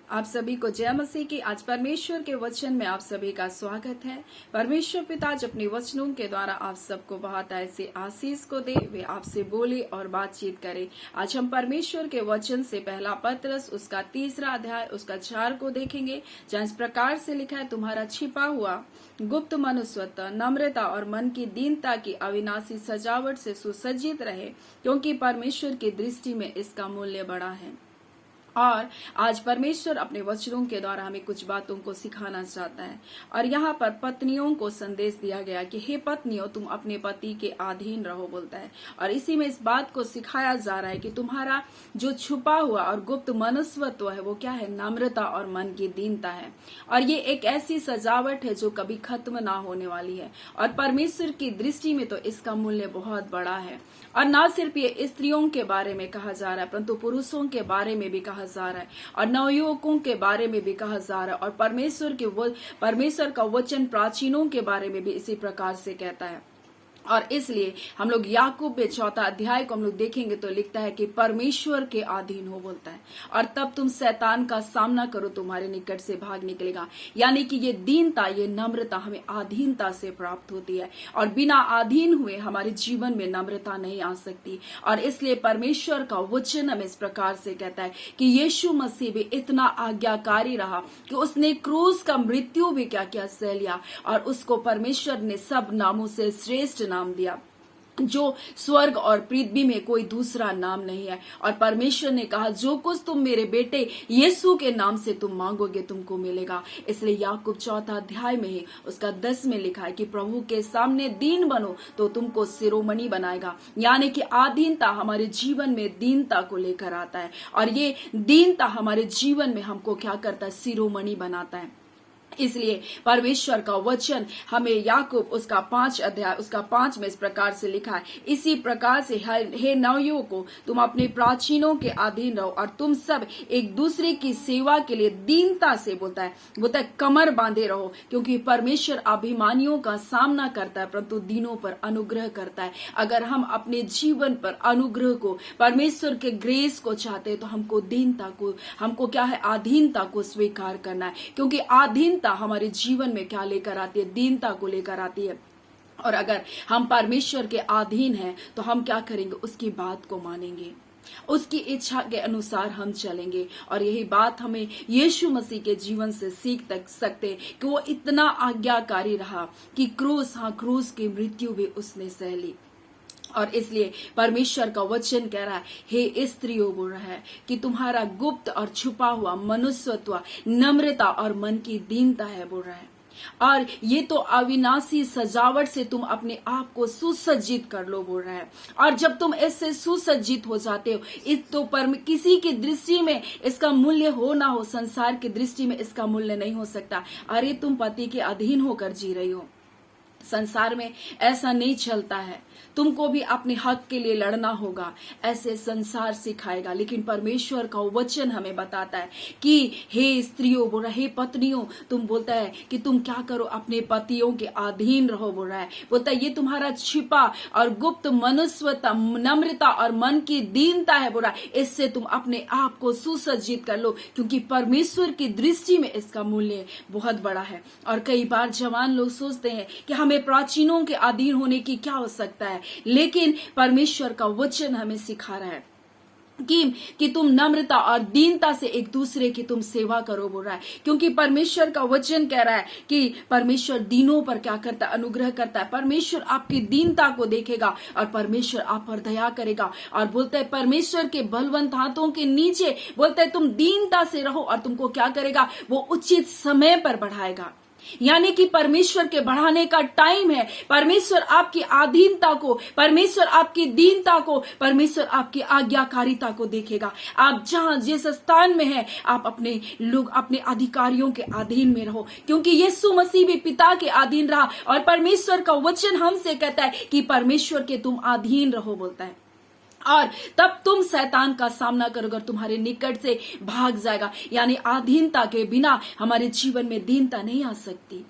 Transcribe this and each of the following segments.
आप सभी को जय मसीह की। आज परमेश्वर के वचन में आप सभी का स्वागत है। परमेश्वर पिता आज अपने वचनों के द्वारा आप सबको बहुत ऐसे आशीष को दे, वे आपसे बोले और बातचीत करे। आज हम परमेश्वर के वचन से पहला पत्रस उसका 3 अध्याय उसका 4 को देखेंगे, जहाँ इस प्रकार से लिखा है, तुम्हारा छिपा हुआ गुप्त मनुष्यत्व नम्रता और मन की दीनता की अविनाशी सजावट से सुसज्जित रहे, क्योंकि परमेश्वर की दृष्टि में इसका मूल्य बड़ा है। और आज परमेश्वर अपने वचनों के द्वारा हमें कुछ बातों को सिखाना चाहता है। और यहाँ पर पत्नियों को संदेश दिया गया कि हे पत्नियों, तुम अपने पति के अधीन रहो बोलता है। और इसी में इस बात को सिखाया जा रहा है कि तुम्हारा जो छुपा हुआ और गुप्त मनुष्यत्व है वो क्या है? नम्रता और मन की दीनता है। और ये एक ऐसी सजावट है जो कभी खत्म ना होने वाली है। और परमेश्वर की दृष्टि में तो इसका मूल्य बहुत बड़ा है। और ना सिर्फ ये स्त्रियों के बारे में कहा जा रहा है, परंतु पुरुषों के बारे में भी कहा जा रहा है और नवयुवकों के बारे में भी कहा जा रहा है। और परमेश्वर का वचन प्राचीनों के बारे में भी इसी प्रकार से कहता है। और इसलिए हम लोग याकूब में 4 अध्याय को हम लोग देखेंगे तो लिखता है कि परमेश्वर के अधीन हो बोलता है। और तब तुम शैतान का सामना करो, तुम्हारे निकट से भाग निकलेगा। यानी कि ये दीनता, ये नम्रता हमें अधीनता से प्राप्त होती है। और बिना अधीन हुए हमारे जीवन में नम्रता नहीं आ सकती। और इसलिए परमेश्वर का वचन हमें इस प्रकार से कहता है कि यीशु मसीह भी इतना आज्ञाकारी रहा कि उसने क्रूस का मृत्यु भी क्या क्या सह लिया। और उसको परमेश्वर ने सब नामों से श्रेष्ठ नाम दिया, जो स्वर्ग और पृथ्वी में कोई दूसरा नाम नहीं है। और परमेश्वर ने कहा, जो कुछ तुम मेरे बेटे यीशु के नाम से तुम मांगोगे तुमको मिलेगा। इसलिए याकूब 4 अध्याय में ही उसका 10 में लिखा है कि प्रभु के सामने दीन बनो तो तुमको शिरोमणि बनाएगा। यानी कि अधीनता हमारे जीवन में दीनता को लेकर आता है। और ये दीनता हमारे जीवन में हमको क्या करता है? शिरोमणि बनाता है। इसलिए परमेश्वर का वचन हमें याकूब उसका 5 अध्याय उसका 5 में इस प्रकार से लिखा है, इसी प्रकार से हे नवयुवकों, तुम अपने प्राचीनों के अधीन रहो और तुम सब एक दूसरे की सेवा के लिए दीनता से बोलता है कमर बांधे रहो, क्योंकि परमेश्वर अभिमानियों का सामना करता है परंतु दीनों पर अनुग्रह करता है। अगर हम अपने जीवन पर अनुग्रह को, परमेश्वर के ग्रेस को चाहते हैं तो हमको दीनता को, हमको क्या है? अधीनता को स्वीकार करना है। क्योंकि अधीनता हमारे जीवन में क्या लेकर आती है? दीनता को लेकर आती है। और अगर हम परमेश्वर के अधीन हैं तो हम क्या करेंगे? उसकी बात को मानेंगे, उसकी इच्छा के अनुसार हम चलेंगे। और यही बात हमें यीशु मसीह के जीवन से सीख तक सकते कि वो इतना आज्ञाकारी रहा कि क्रूस की मृत्यु भी उसने सह ली। और इसलिए परमेश्वर का वचन कह रहा है, हे स्त्रियों, बोल रहा है कि तुम्हारा गुप्त और छुपा हुआ मनुष्यत्व नम्रता और मन की दीनता है, बोल रहा है। और ये तो अविनाशी सजावट से तुम अपने आप को सुसज्जित कर लो, बोल रहा है। और जब तुम इससे सुसज्जित हो जाते हो, इस तो किसी की दृष्टि में इसका मूल्य हो ना हो, संसार की दृष्टि में इसका मूल्य नहीं हो सकता। अरे तुम पति के अधीन होकर जी रही हो, संसार में ऐसा नहीं चलता है, तुमको भी अपने हक के लिए लड़ना होगा, ऐसे संसार सिखाएगा। लेकिन परमेश्वर का वचन हमें बताता है कि हे स्त्रियों, बोल रहा है, हे पत्नियों, तुम बोलता है कि तुम क्या करो? अपने पतियों के अधीन रहो, बोल रहा है। बोलता है ये तुम्हारा छिपा और गुप्त मनुष्यता नम्रता और मन की दीनता है, बोल रहा है। इससे तुम अपने आप को सुसज्जित कर लो, क्योंकि परमेश्वर की दृष्टि में इसका मूल्य बहुत बड़ा है। और कई बार जवान लोग सोचते हैं कि हमें प्राचीनों के अधीन होने की क्या हो सकता है, लेकिन परमेश्वर का वचन हमें सिखा रहा है कि तुम नम्रता और दीनता से एक दूसरे की तुम सेवा करो, बोल रहा है। क्योंकि परमेश्वर का वचन कह रहा है कि परमेश्वर दीनों पर क्या करता है? अनुग्रह करता है। परमेश्वर आपकी दीनता को देखेगा और परमेश्वर आप पर दया करेगा। और बोलता है परमेश्वर के बलवंत हाथों के नीचे बोलता है तुम दीनता से रहो और तुमको क्या करेगा? वो उचित समय पर बढ़ाएगा। यानी कि परमेश्वर के बढ़ाने का टाइम है। परमेश्वर आपकी अधीनता को, परमेश्वर आपकी दीनता को, परमेश्वर आपकी आज्ञाकारिता को देखेगा। आप जहां जिस स्थान में हैं, आप अपने अधिकारियों के अधीन में रहो, क्योंकि यीशु मसीह भी पिता के अधीन रहा। और परमेश्वर का वचन हमसे कहता है कि परमेश्वर के तुम अधीन रहो, बोलता है। और तब तुम शैतान का सामना करोगे, तुम्हारे निकट से भाग जाएगा। यानी अधीनता के बिना हमारे जीवन में दीनता नहीं आ सकती।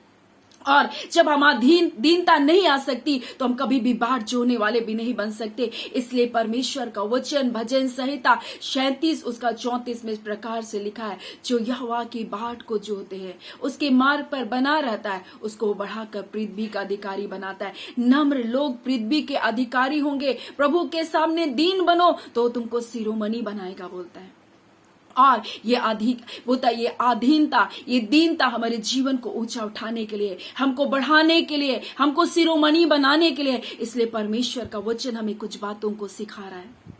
और जब हम दीनता नहीं आ सकती तो हम कभी भी बाट जोड़ने वाले भी नहीं बन सकते। इसलिए परमेश्वर का वचन भजन संहिता 37 उसका 34 में इस प्रकार से लिखा है, जो यहोवा की बाट को जोते हैं उसके मार्ग पर बना रहता है, उसको बढ़ाकर पृथ्वी का अधिकारी बनाता है। नम्र लोग पृथ्वी के अधिकारी होंगे। प्रभु के सामने दीन बनो तो तुमको शिरोमणि बनाएगा बोलता है। और ये आधीनता, ये दीनता हमारे जीवन को ऊंचा उठाने के लिए, हमको बढ़ाने के लिए, हमको शिरोमणि बनाने के लिए। इसलिए परमेश्वर का वचन हमें कुछ बातों को सिखा रहा है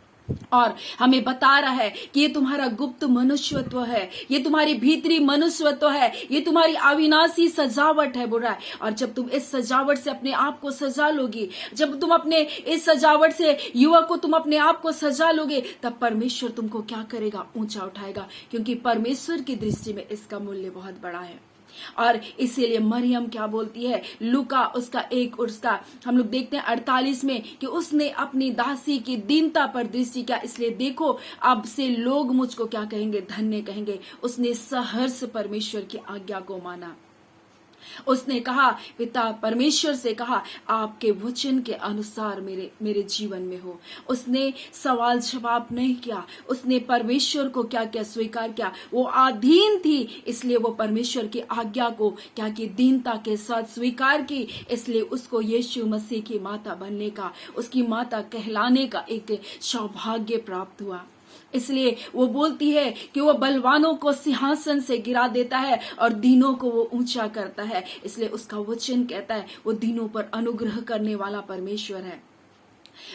और हमें बता रहा है कि ये तुम्हारा गुप्त मनुष्यत्व है, ये तुम्हारी भीतरी मनुष्यत्व है, ये तुम्हारी अविनाशी सजावट है बोल रहा है। और जब तुम इस सजावट से अपने आप को सजा लोगी, जब तुम अपने इस सजावट से युवक को तुम अपने आप को सजा लोगे, तब परमेश्वर तुमको क्या करेगा, ऊंचा उठाएगा, क्योंकि परमेश्वर की दृष्टि में इसका मूल्य बहुत बड़ा है। और इसीलिए मरियम क्या बोलती है, लूका उसका हम लोग देखते हैं 48 में कि उसने अपनी दासी की दीनता पर दृष्टि किया, इसलिए देखो अब से लोग मुझको क्या कहेंगे, धन्य कहेंगे। उसने सहर्ष परमेश्वर की आज्ञा को माना। उसने कहा, पिता परमेश्वर से कहा, आपके वचन के अनुसार मेरे जीवन में हो। उसने सवाल जवाब नहीं किया, उसने परमेश्वर को क्या क्या स्वीकार किया। वो अधीन थी, इसलिए वो परमेश्वर की आज्ञा को क्या की दीनता के साथ स्वीकार की। इसलिए उसको यीशु मसीह की माता बनने का, उसकी माता कहलाने का एक सौभाग्य प्राप्त हुआ। इसलिए वो बोलती है कि वो बलवानों को सिंहासन से गिरा देता है और दीनों को वो ऊंचा करता है। इसलिए उसका वचन कहता है वो दीनों पर अनुग्रह करने वाला परमेश्वर है।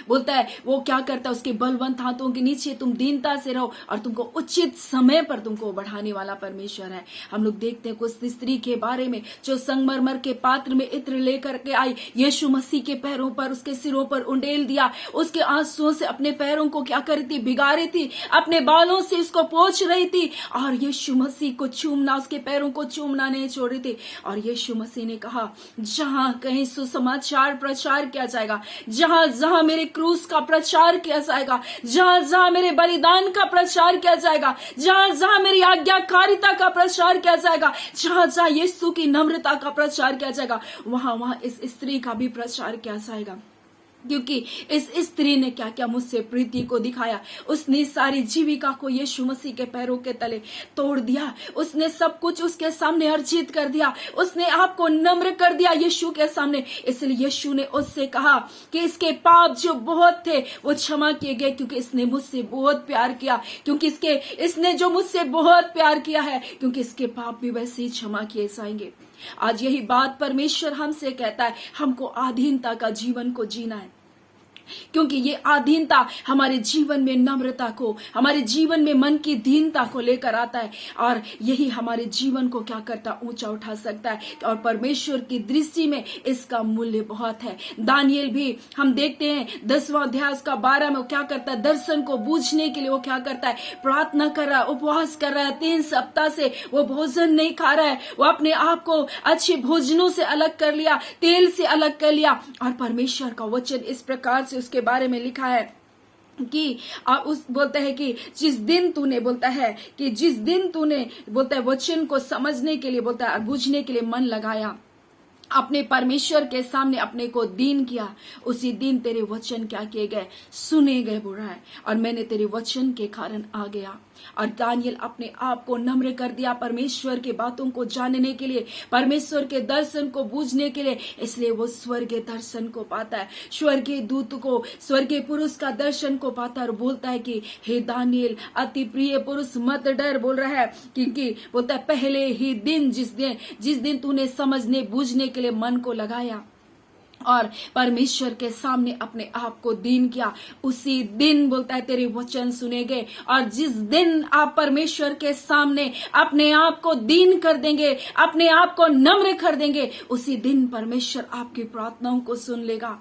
बोलता है वो क्या करता है, उसके बलवंत हाथों के नीचे तुम दीनता से रहो और तुमको उचित समय पर तुमको बढ़ाने वाला परमेश्वर है। हम लोग देखते हैं कुछ स्त्री के बारे में जो संगमरमर के पात्र में इत्र लेकर के आई, यीशु मसीह के पैरों पर, उसके सिरों पर उंडेल दिया, उसके आंसुओं से अपने पैरों को क्या कर रही थी, भिगा रही थी, अपने बालों से उसको पोंछ रही थी और यीशु मसीह को चूमना, उसके पैरों को चूमना नहीं छोड़ रही थी। और यीशु मसीह ने कहा, जहां कहीं सुसमाचार प्रचार किया जाएगा, जहां जहां मेरे क्रूस का प्रचार किया जाएगा, जहां जहां मेरे बलिदान का प्रचार किया जाएगा, जहां जहां मेरी आज्ञाकारिता का प्रचार किया जाएगा, जहां जहां यीशु की नम्रता का प्रचार किया जाएगा, वहां वहां इस स्त्री का भी प्रचार किया जाएगा। क्योंकि इस स्त्री ने क्या क्या मुझसे प्रीति को दिखाया। उसने सारी जीविका को यीशु मसीह के पैरों के तले तोड़ दिया, उसने सब कुछ उसके सामने अर्जित कर दिया, उसने आपको नम्र कर दिया यीशु के सामने। इसलिए यीशु ने उससे कहा कि इसके पाप जो बहुत थे वो क्षमा किए गए, क्योंकि इसने मुझसे बहुत प्यार किया, क्योंकि इसने जो मुझसे बहुत प्यार किया है, क्योंकि इसके पाप भी वैसे ही क्षमा किए जाएंगे। आज यही बात परमेश्वर हमसे कहता है, हमको अधीनता का जीवन को जीना है, क्योंकि ये अधीनता हमारे जीवन में नम्रता को, हमारे जीवन में मन की दीनता को लेकर आता है और यही हमारे जीवन को क्या करता, ऊंचा उठा सकता है। और परमेश्वर की दृष्टि में इसका मूल्य बहुत है। दानियल भी हम देखते हैं 10वां अध्याय उसका 12 में वो क्या करता है, दर्शन को बूझने के लिए वो क्या करता है, प्रार्थना कर रहा है, उपवास कर रहा है। 3 सप्ताह से वो भोजन नहीं खा रहा है, वो अपने आप को अच्छे भोजनों से अलग कर लिया, तेल से अलग कर लिया। और परमेश्वर का वचन इस प्रकार से उसके बारे में लिखा है कि बोलता है कि जिस दिन तूने बोलता है वचन को समझने के लिए, बोलता है बूझने के लिए मन लगाया, अपने परमेश्वर के सामने अपने को दीन किया, उसी दिन तेरे वचन क्या किए गए, सुने गए बोल रहा है। और मैंने तेरे वचन के कारण आ गया। और दानियल अपने आप को नम्र कर दिया परमेश्वर के बातों को जानने के लिए, परमेश्वर के दर्शन को बूझने के लिए। इसलिए वो स्वर्गीय दर्शन को पाता है, स्वर्गीय दूत को, स्वर्गीय पुरुष का दर्शन को पाता है और बोलता है कि हे दानियल अति प्रिय पुरुष मत डर, बोल रहा है, क्योंकि बोलता है पहले ही दिन जिस दिन तूने समझने बूझने के लिए मन को लगाया और परमेश्वर के सामने अपने आप को दीन किया, उसी दिन बोलता है तेरे वचन सुने गए। और जिस दिन आप परमेश्वर के सामने अपने आप को दीन कर देंगे, अपने आप को नम्र कर देंगे, उसी दिन परमेश्वर आपकी प्रार्थनाओं को सुन लेगा।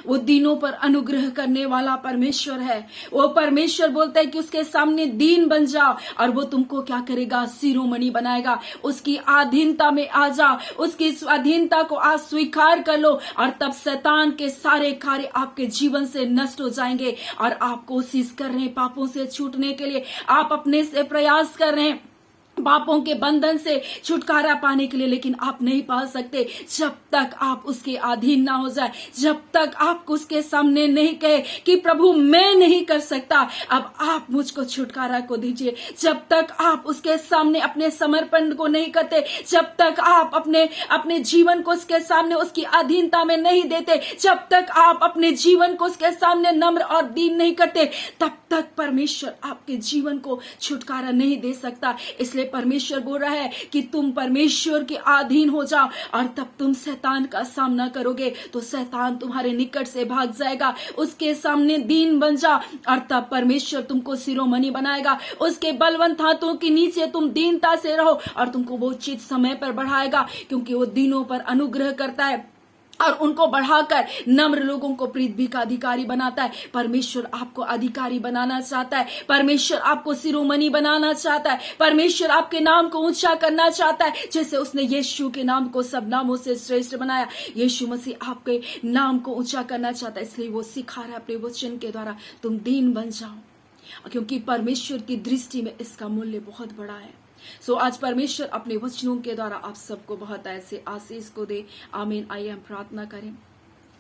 वो दीनों पर अनुग्रह करने वाला परमेश्वर है। वो परमेश्वर बोलता है कि उसके सामने दीन बन जाओ और वो तुमको क्या करेगा, शिरोमणि बनाएगा। उसकी अधीनता में आ जाओ, उसकी स्वाधीनता को आज स्वीकार कर लो और तब शैतान के सारे कार्य आपके जीवन से नष्ट हो जाएंगे। और आप कोशिश कर रहे हैं पापों से छूटने के लिए, आप अपने से प्रयास कर रहे हैं, पापों के बंधन से छुटकारा पाने के लिए, लेकिन आप नहीं पा सकते जब तक आप उसके अधीन ना हो जाए, जब तक आप उसके सामने नहीं कहे कि प्रभु मैं नहीं कर सकता, अब आप मुझको छुटकारा को दीजिए। जब तक आप उसके सामने अपने समर्पण को नहीं करते, जब तक आप अपने जीवन को उसके सामने उसकी अधीनता में नहीं देते, जब तक आप अपने जीवन को उसके सामने नम्र और दीन नहीं करते, तब तक परमेश्वर आपके जीवन को छुटकारा नहीं दे सकता। इसलिए परमेश्वर बोल रहा है कि तुम परमेश्वर के अधीन हो जाओ और तब तुम शैतान का सामना करोगे, तो शैतान तुम्हारे निकट से भाग जाएगा। उसके सामने दीन बन जाओ और तब परमेश्वर तुमको शिरोमणि बनाएगा। उसके बलवंत हाथों के नीचे तुम दीनता से रहो और तुमको वो उचित समय पर बढ़ाएगा, क्योंकि वो दिनों पर अनुग्रह करता है और उनको बढ़ाकर नम्र लोगों को पृथ्वी का अधिकारी बनाता है। परमेश्वर आपको अधिकारी बनाना चाहता है, परमेश्वर आपको शिरोमणि बनाना चाहता है, परमेश्वर आपके नाम को ऊंचा करना चाहता है, जैसे उसने यीशु के नाम को सब नामों से श्रेष्ठ बनाया। यीशु मसीह आपके नाम को ऊंचा करना चाहता है, इसलिए वो सिखा रहा है अपने वचन के द्वारा, तुम दीन बन जाओ, क्योंकि परमेश्वर की दृष्टि में इसका मूल्य बहुत बड़ा है। आज परमेश्वर अपने वचनों के द्वारा आप सबको बहुत ऐसे आशीष को दे। आमीन। आइए हम प्रार्थना करें।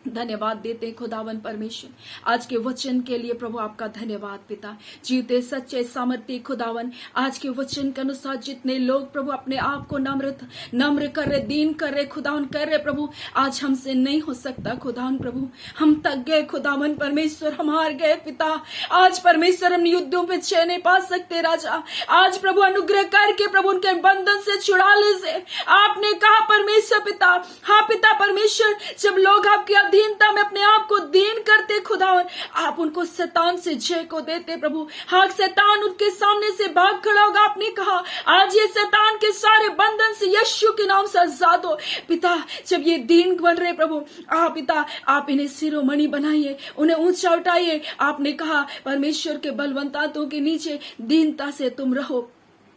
धन्यवाद देते हैं खुदावन परमेश्वर आज के वचन के लिए। प्रभु आपका धन्यवाद पिता, जीवते सच्चे सामर्थ्य खुदावन, आज के वचन के अनुसार जितने लोग प्रभु अपने आप को नम्र कर रहे, दीन कर रहे खुदावन कर रहे, प्रभु आज हमसे नहीं हो सकता खुदावन, प्रभु हम थक गए खुदावन परमेश्वर, हम हार गए पिता। आज परमेश्वर हम युद्धों पे जय नहीं पा सकते राजा। आज प्रभु अनुग्रह करके प्रभु उनके बंधन से छुड़ा ले से आपने कहा परमेश्वर पिता, हाँ पिता परमेश्वर, जब लोग आपकी अधीनता में अपने आप को दीन करते खुदावन, आप उनको शैतान से जय को देते प्रभु। हाँ शैतान उनके सामने से भाग खड़ा होगा। आपने कहा आज ये शैतान के सारे बंधन से यीशु के नाम से आजाद हो पिता। जब ये दीन बन रहे प्रभु, पिता आप इन्हें शिरोमणि बनाइए, उन्हें ऊंचा उठाइए। आपने कहा परमेश्वर के बलवंत हाथों के नीचे दीनता से तुम रहो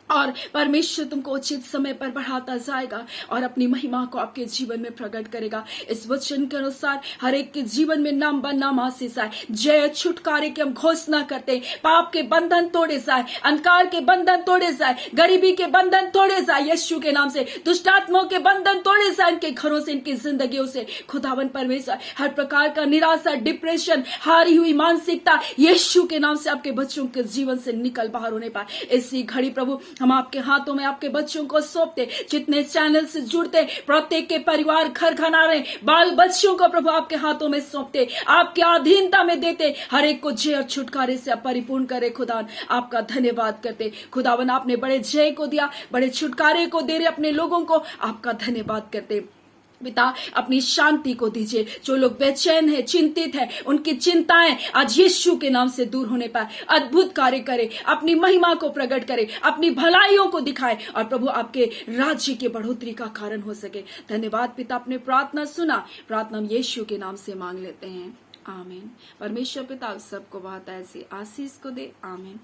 और परमेश्वर तुमको उचित समय पर बढ़ाता जाएगा और अपनी महिमा को आपके जीवन में प्रकट करेगा। इस वचन के अनुसार हर एक के जीवन में नाम नाम आशीष आए, जय छुटकारे की हम घोषणा करते। पाप के बंधन तोड़े जाए, अंधकार के बंधन तोड़े जाए, गरीबी के बंधन तोड़े जाए यीशु के नाम से, दुष्ट आत्माओं के बंधन तोड़े जाए, इनके घरों से, इनकी जिंदगियों से खुदावन परमेश्वर। हर प्रकार का निराशा, डिप्रेशन, हारी हुई मानसिकता यीशु के नाम से आपके बच्चों के जीवन से निकल बाहर होने पाए। इसी घड़ी प्रभु हम आपके हाथों में आपके बच्चों को सौंपते, जितने चैनल से जुड़ते प्रत्येक के परिवार घर घनारे बाल बच्चों को प्रभु आपके हाथों में सौंपते, आपके अधीनता में देते, हर एक को जय और छुटकारे से परिपूर्ण करे खुदावन। आपका धन्यवाद करते खुदावन, आपने बड़े जय को दिया, बड़े छुटकारे को दे रहे अपने लोगों को, आपका धन्यवाद करते पिता। अपनी शांति को दीजिए, जो लोग बेचैन है, चिंतित है, उनकी चिंताएं आज यीशु के नाम से दूर होने पाए। अद्भुत कार्य करे, अपनी महिमा को प्रकट करे, अपनी भलाइयों को दिखाए और प्रभु आपके राज्य की बढ़ोतरी का कारण हो सके। धन्यवाद पिता, अपने प्रार्थना सुना, प्रार्थना हम यीशु के नाम से मांग लेते हैं, आमीन। परमेश्वर पिता आप सबको बहुत ऐसी आशीष को दे, आमीन।